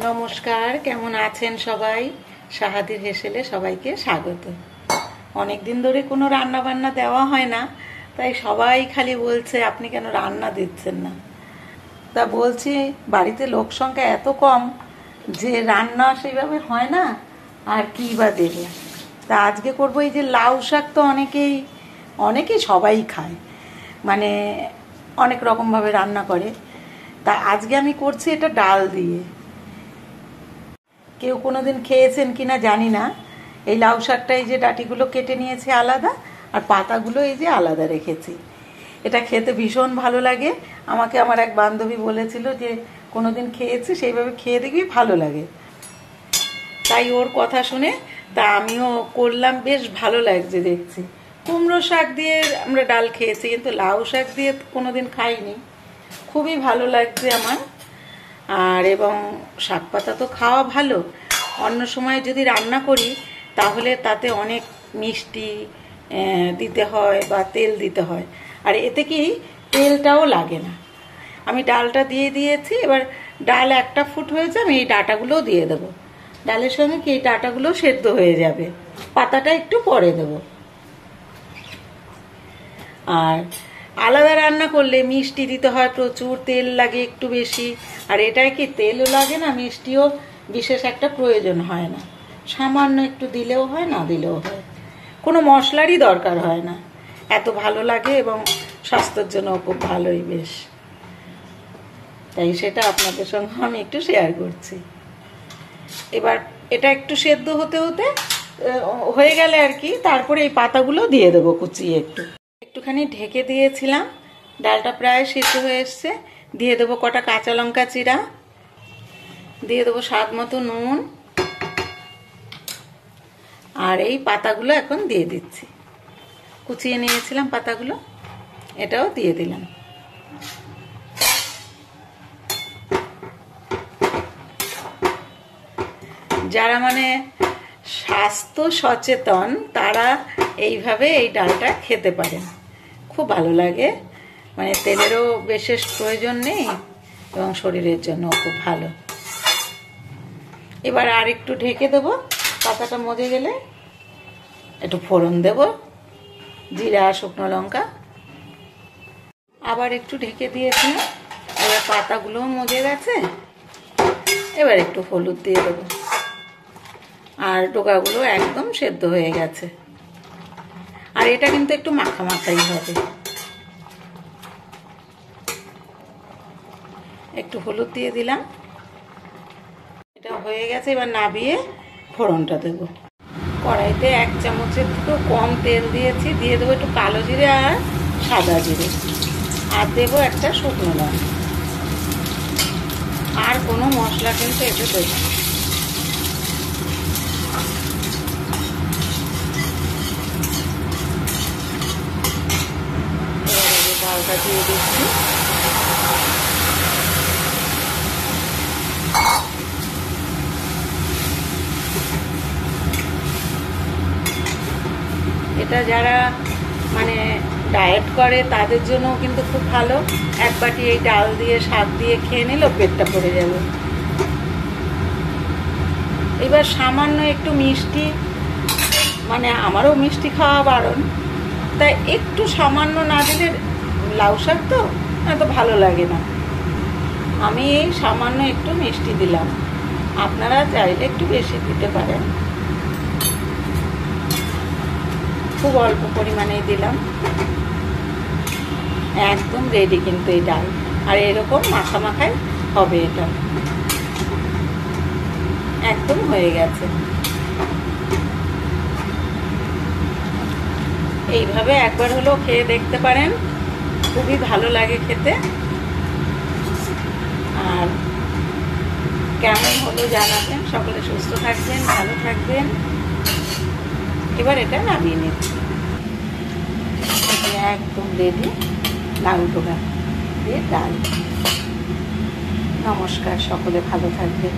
নমস্কার, কেমন আছেন সবাই? সাহাদির হেসেলে সবাইকে স্বাগত। অনেক দিন ধরে কোনো রান্না বান্না দেওয়া হয় না, তাই সবাই খালি বলছে আপনি কেন রান্না দিচ্ছেন না। তা বলছি বাড়িতে লোক সংখ্যা এত কম যে রান্না সেইভাবে হয় না, আর কি বা দেবে। তা আজকে করবো এই যে লাউ শাক। তো অনেকেই সবাই খায়, মানে অনেক রকমভাবে রান্না করে। তা আজকে আমি করছি এটা ডাল দিয়ে। কেউ কোনোদিন খেয়েছেন কিনা জানি না। এই লাউ শাকটা এই যে ডাঁটিগুলো কেটে নিয়েছি আলাদা, আর পাতাগুলো এই যে আলাদা রেখেছি। এটা খেতে ভীষণ ভালো লাগে। আমাকে আমার এক বান্ধবী বলেছিল যে কোনোদিন খেয়েছি, সেইভাবে খেয়ে দেখবি ভালো লাগে। তাই ওর কথা শুনে তা আমিও করলাম, বেশ ভালো লাগছে দেখছি। কুমড়ো শাক দিয়ে আমরা ডাল খেয়েছি, কিন্তু লাউ শাক দিয়ে কোনোদিন খাইনি। খুবই ভালো লাগছে আমার। আর এবং শাক পাতা তো খাওয়া ভালো। অন্য সময় যদি রান্না করি তাহলে তাতে অনেক মিষ্টি দিতে হয় বা তেল দিতে হয়, আর এতে কি তেলটাও লাগে না। আমি ডালটা দিয়ে দিয়েছি। এবার ডাল একটা ফুট হয়েছে, আমি এই ডাঁটাগুলোও দিয়ে দেবো। ডালের সঙ্গে কি এই ডাঁটাগুলো সেদ্ধ হয়ে যাবে, পাতাটা একটু পরে দেবো। আর আলাদা রান্না করলে মিষ্টি দিতে হয় প্রচুর, তেল লাগে একটু বেশি। আর এটায় কি তেলও লাগে না, মিষ্টিও বিশেষ একটা প্রয়োজন হয় না। সামান্য একটু দিলেও হয়, না দিলেও হয়। কোনো মশলারই দরকার হয় না। এত ভালো লাগে এবং স্বাস্থ্যের জন্য খুব ভালোই বেশ। তাই সেটা আপনাদের সঙ্গে আমি একটু শেয়ার করছি। এবার এটা একটু সেদ্ধ হতে হতে হয়ে গেলে আর কি, তারপরে এই পাতাগুলো দিয়ে দেবো কুচিয়ে। একটুখানি ঢেকে দিয়েছিলাম, ডালটা প্রায় সিদ্ধ হয়ে এসছে। দিয়ে দেবো কটা কাঁচা লঙ্কা চিরা, দিয়ে দেবো স্বাদ মতো নুন, আর এই পাতাগুলো এখন দিয়ে দিচ্ছি। কুচিয়ে নিয়েছিলাম পাতাগুলো, এটাও দিয়ে দিলাম। যারা মানে স্বাস্থ্য সচেতন তারা এইভাবে এই ডালটা খেতে পারেন, খুব ভালো লাগে। মানে তেলেরও বিশেষ প্রয়োজন নেই এবং শরীরের জন্য খুব ভালো। এবার আর একটু ঢেকে দেবো, পাতাটা মজে গেলে একটু ফোড়ন দেব, জিরা শুকনো লঙ্কা। আবার একটু ঢেকে দিয়েছিলাম। এবার পাতাগুলোও মজে গেছে। এবার একটু হলুদ দিয়ে দেবো, আর ডোকাগুলো একদম সেদ্ধ হয়ে গেছে। আর এটা কিন্তু একটু মাখা মাখাই হবে। একটু হলুদ দিয়ে দিলাম, এটা হয়ে গেছে। এবার নাবিয়ে ফোড়নটা দেবো। কড়াইতে 1 চামচের থেকেও কম তেল দিয়েছি। দিয়ে দেবো একটু কালো জিরে আর সাদা জিরে, আর দেবো একটা শুকনো লঙ্কা। আর কোনো মশলা কিন্তু এতে দেবো না। ডালটা দিয়ে দিচ্ছি। এটা যারা মানে ডায়েট করে তাদের জন্য কিন্তু খুব ভালো। এক বাটি এই ডাল দিয়ে শাক দিয়ে খেয়ে নিল, পেটটা ভরে যাবে। এবার সামান্য একটু মিষ্টি, মানে আমারও মিষ্টি খাওয়া বারণ, তাই একটু সামান্য না দিলে লাউ শাক তো এত ভালো লাগে না। আমি এই সামান্য একটু মিষ্টি দিলাম, আপনারা চাইলে একটু বেশি দিতে পারেন। খুব অল্প পরিমাণেই দিলাম। একদম রেডি কিন্তু এই ডাল। আর এরকম মাখা মাখাই হবে, এটা একদম হয়ে গেছে। এইভাবে একবার হলেও খেয়ে দেখতে পারেন, খুবই ভালো লাগে খেতে। আর কেমন হলো জানাবেন। সকলে সুস্থ থাকবেন, ভালো থাকবেন। এবার এটা নামিয়ে নিচ্ছি। একদম রেডি লাউ ডোকা দিয়ে ডাল। নমস্কার, সকলে ভালো থাকবেন।